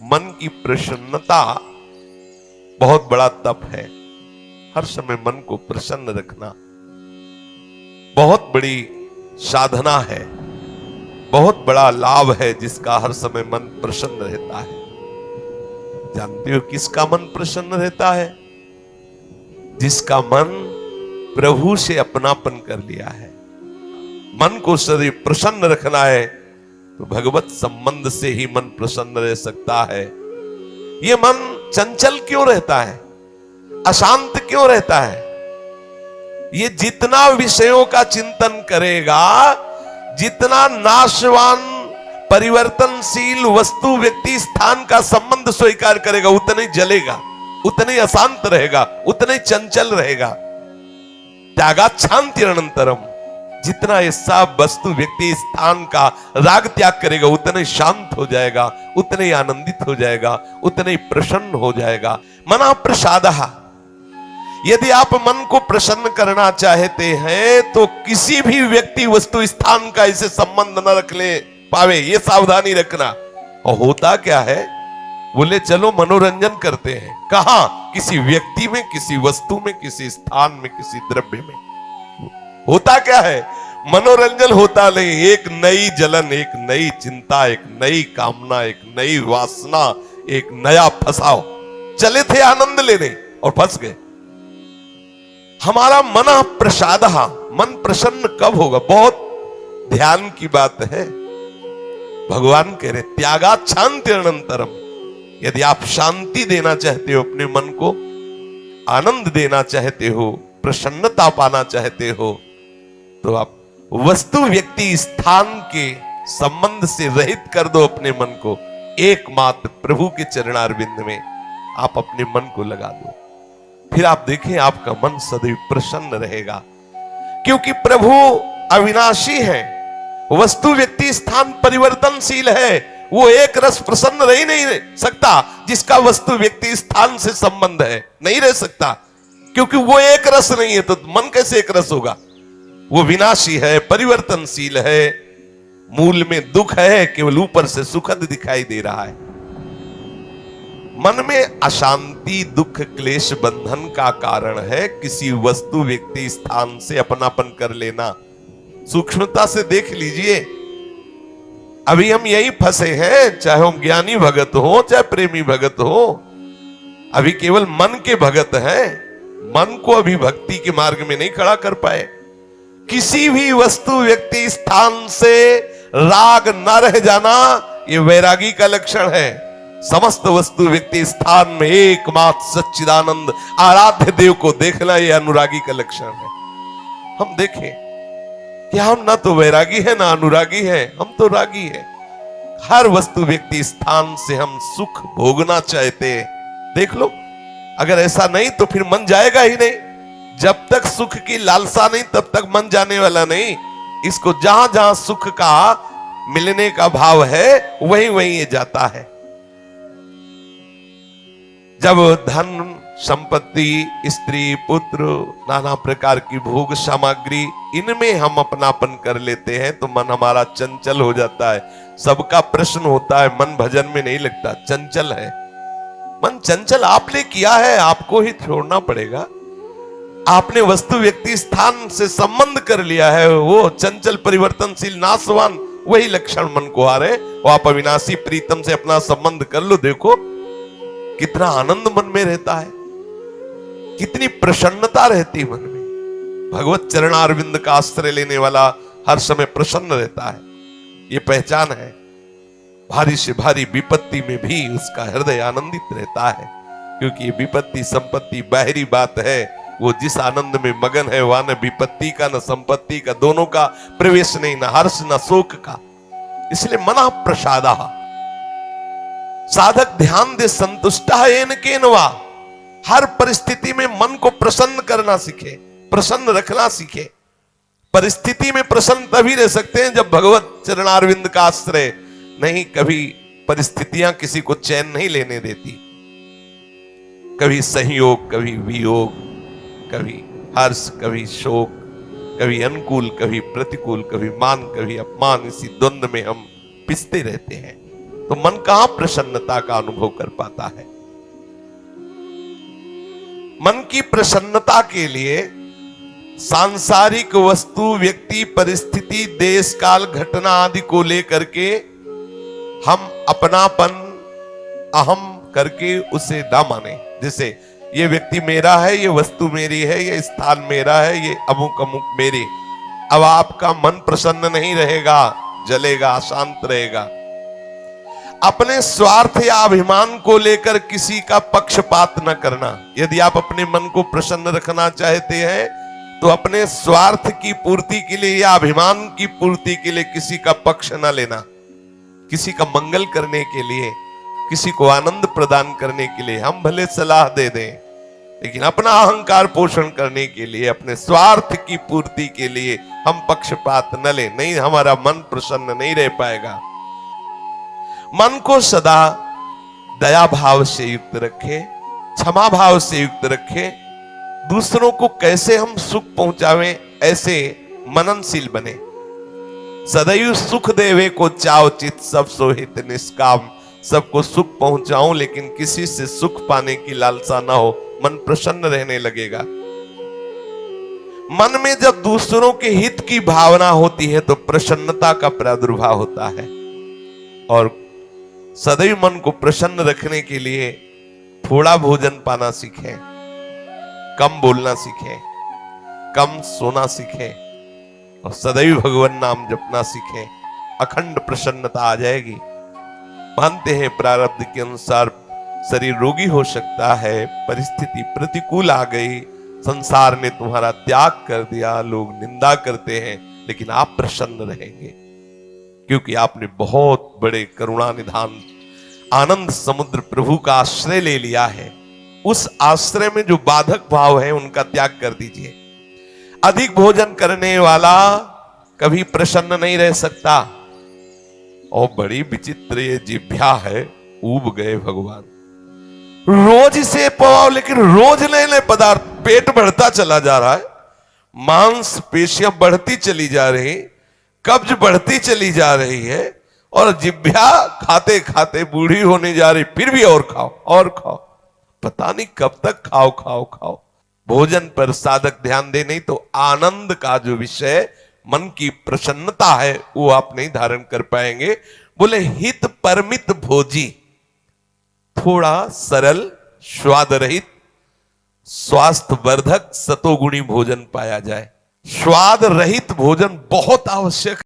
मन की प्रसन्नता बहुत बड़ा तप है। हर समय मन को प्रसन्न रखना बहुत बड़ी साधना है, बहुत बड़ा लाभ है, जिसका हर समय मन प्रसन्न रहता है। जानते हो किसका मन प्रसन्न रहता है? जिसका मन प्रभु से अपनापन कर लिया है। मन को सदैव प्रसन्न रखना है तो भगवत संबंध से ही मन प्रसन्न रह सकता है। ये मन चंचल क्यों रहता है, अशांत क्यों रहता है? ये जितना विषयों का चिंतन करेगा, जितना नाशवान परिवर्तनशील वस्तु व्यक्ति स्थान का संबंध स्वीकार करेगा, उतना ही जलेगा, उतना ही अशांत रहेगा, उतना ही चंचल रहेगा। त्यागात शांति अनंतरम, जितना ऐसा वस्तु व्यक्ति स्थान का राग त्याग करेगा, उतना ही शांत हो जाएगा, उतना ही आनंदित हो जाएगा, उतना ही प्रसन्न हो जाएगा। मना प्रसादः, यदि आप मन को प्रसन्न करना चाहते हैं तो किसी भी व्यक्ति वस्तु स्थान का इसे संबंध न रख ले पावे, ये सावधानी रखना। और होता क्या है, बोले चलो मनोरंजन करते हैं, कहां? किसी व्यक्ति में, किसी वस्तु में, किसी स्थान में, किसी द्रव्य में। होता क्या है, मनोरंजन होता नहीं, एक नई जलन, एक नई चिंता, एक नई कामना, एक नई वासना, एक नया फसाव। चले थे आनंद लेने और फंस गए। हमारा मन प्रसाद, मन प्रसन्न कब होगा? बहुत ध्यान की बात है। भगवान कह रहे त्यागात शांति अनंतरम, यदि आप शांति देना चाहते हो अपने मन को, आनंद देना चाहते हो, प्रसन्नता पाना चाहते हो, तो आप वस्तु व्यक्ति स्थान के संबंध से रहित कर दो अपने मन को। एकमात्र प्रभु के चरणारविंद में आप अपने मन को लगा दो, फिर आप देखें आपका मन सदैव प्रसन्न रहेगा। क्योंकि प्रभु अविनाशी है, वस्तु व्यक्ति स्थान परिवर्तनशील है। वो एक रस प्रसन्न रह ही नहीं सकता जिसका वस्तु व्यक्ति स्थान से संबंध है, नहीं रह सकता। क्योंकि वो एक रस नहीं है तो मन कैसे एक रस होगा? वो विनाशी है, परिवर्तनशील है, मूल में दुख है, केवल ऊपर से सुखद दिखाई दे रहा है। मन में अशांति, दुख, क्लेश, बंधन का कारण है किसी वस्तु व्यक्ति स्थान से अपनापन कर लेना। सूक्ष्मता से देख लीजिए, अभी हम यही फंसे हैं, चाहे हम ज्ञानी भगत हो, चाहे प्रेमी भगत हो, अभी केवल मन के भगत हैं। मन को अभी भक्ति के मार्ग में नहीं खड़ा कर पाए। किसी भी वस्तु व्यक्ति स्थान से राग न रह जाना, ये वैरागी का लक्षण है। समस्त वस्तु व्यक्ति स्थान में एकमात्र सच्चिदानंद आराध्य देव को देखना, ये अनुरागी का लक्षण है। हम देखें कि हम ना तो वैरागी है ना अनुरागी है, हम तो रागी है। हर वस्तु व्यक्ति स्थान से हम सुख भोगना चाहते हैं। देख लो, अगर ऐसा नहीं तो फिर मन जाएगा ही नहीं। जब तक सुख की लालसा नहीं तब तक मन जाने वाला नहीं। इसको जहां जहां सुख का मिलने का भाव है वहीं वहीं ये जाता है। जब धन संपत्ति, स्त्री, पुत्र, नाना प्रकार की भोग सामग्री, इनमें हम अपनापन कर लेते हैं तो मन हमारा चंचल हो जाता है। सबका प्रश्न होता है, मन भजन में नहीं लगता, चंचल है मन। चंचल आपने किया है, आपको ही छोड़ना पड़ेगा। आपने वस्तु व्यक्ति स्थान से संबंध कर लिया है, वो चंचल परिवर्तनशील नाशवान वही लक्षण मन को आ रहे। वो आप अविनाशी प्रीतम से अपना संबंध कर लो, देखो कितना आनंद मन में रहता है, कितनी प्रसन्नता रहती मन में। भगवत चरणारविंद का आश्रय लेने वाला हर समय प्रसन्न रहता है, ये पहचान है। भारी से भारी विपत्ति में भी उसका हृदय आनंदित रहता है, क्योंकि ये विपत्ति संपत्ति बाहरी बात है। वो जिस आनंद में मगन है वहां न विपत्ति का न संपत्ति का, दोनों का प्रवेश नहीं, न हर्ष न शोक का। इसलिए मना प्रसादा, साधक ध्यान दे संतुष्टा येन केनवा। हर परिस्थिति में मन को प्रसन्न करना सीखे, प्रसन्न रखना सीखे। परिस्थिति में प्रसन्न तभी रह सकते हैं जब भगवत चरणारविंद का आश्रय नहीं। कभी परिस्थितियां किसी को चैन नहीं लेने देती, कभी संयोग, कभी वियोग, कभी हर्ष, कभी शोक, कभी अनुकूल, कभी प्रतिकूल, कभी मान, कभी अपमान। इसी द्वंद्व में हम पिसते रहते हैं। तो मन कहां प्रसन्नता का अनुभव कर पाता है। मन की प्रसन्नता के लिए सांसारिक वस्तु, व्यक्ति, परिस्थिति, देश काल, घटना आदि को लेकर के हम अपनापन, अहम करके उसे ना माने। जैसे ये व्यक्ति मेरा है, ये वस्तु मेरी है, ये स्थान मेरा है, ये अमुक अमुक मेरी। अब आपका मन प्रसन्न नहीं रहेगा, जलेगा, अशांत रहेगा। अपने स्वार्थ या अभिमान को लेकर किसी का पक्षपात न करना। यदि आप अपने मन को प्रसन्न रखना चाहते हैं तो अपने स्वार्थ की पूर्ति के लिए या अभिमान की पूर्ति के लिए किसी का पक्ष न लेना। किसी का मंगल करने के लिए, किसी को आनंद प्रदान करने के लिए हम भले सलाह दे दें, लेकिन अपना अहंकार पोषण करने के लिए, अपने स्वार्थ की पूर्ति के लिए हम पक्षपात न लें। नहीं, हमारा मन प्रसन्न नहीं रह पाएगा। मन को सदा दया भाव से युक्त रखे, क्षमा भाव से युक्त रखे। दूसरों को कैसे हम सुख पहुंचावें, ऐसे मननशील बने। सदैव सुख देवे को चाव चित, सब सोहित निष्काम। सबको सुख पहुंचाऊं लेकिन किसी से सुख पाने की लालसा ना हो, मन प्रसन्न रहने लगेगा। मन में जब दूसरों के हित की भावना होती है तो प्रसन्नता का प्रादुर्भाव होता है। और सदैव मन को प्रसन्न रखने के लिए थोड़ा भोजन पाना सीखें, कम बोलना सीखें, कम सोना सीखें और सदैव भगवान नाम जपना सीखें। अखंड प्रसन्नता आ जाएगी। मानते हैं प्रारब्ध के अनुसार शरीर रोगी हो सकता है, परिस्थिति प्रतिकूल आ गई, संसार ने तुम्हारा त्याग कर दिया, लोग निंदा करते हैं, लेकिन आप प्रसन्न रहेंगे क्योंकि आपने बहुत बड़े करुणा निधान आनंद समुद्र प्रभु का आश्रय ले लिया है। उस आश्रय में जो बाधक भाव है उनका त्याग कर दीजिए। अधिक भोजन करने वाला कभी प्रसन्न नहीं रह सकता। और बड़ी विचित्र ये जिह्वा है, ऊब गए भगवान। रोज इसे पवाओ, लेकिन रोज नए नए पदार्थ, पेट बढ़ता चला जा रहा है, मांस पेशियां बढ़ती चली जा रही, कब्ज बढ़ती चली जा रही है और जिह्वा खाते खाते बूढ़ी होने जा रही, फिर भी और खाओ और खाओ। पता नहीं कब तक खाओ खाओ खाओ। भोजन पर साधक ध्यान दे, नहीं तो आनंद का जो विषय मन की प्रसन्नता है वो आप नहीं धारण कर पाएंगे। बोले हित परमित भोजी, थोड़ा सरल, स्वाद रहित, स्वास्थ्य वर्धक, सतोगुणी भोजन पाया जाए। स्वाद रहित भोजन बहुत आवश्यक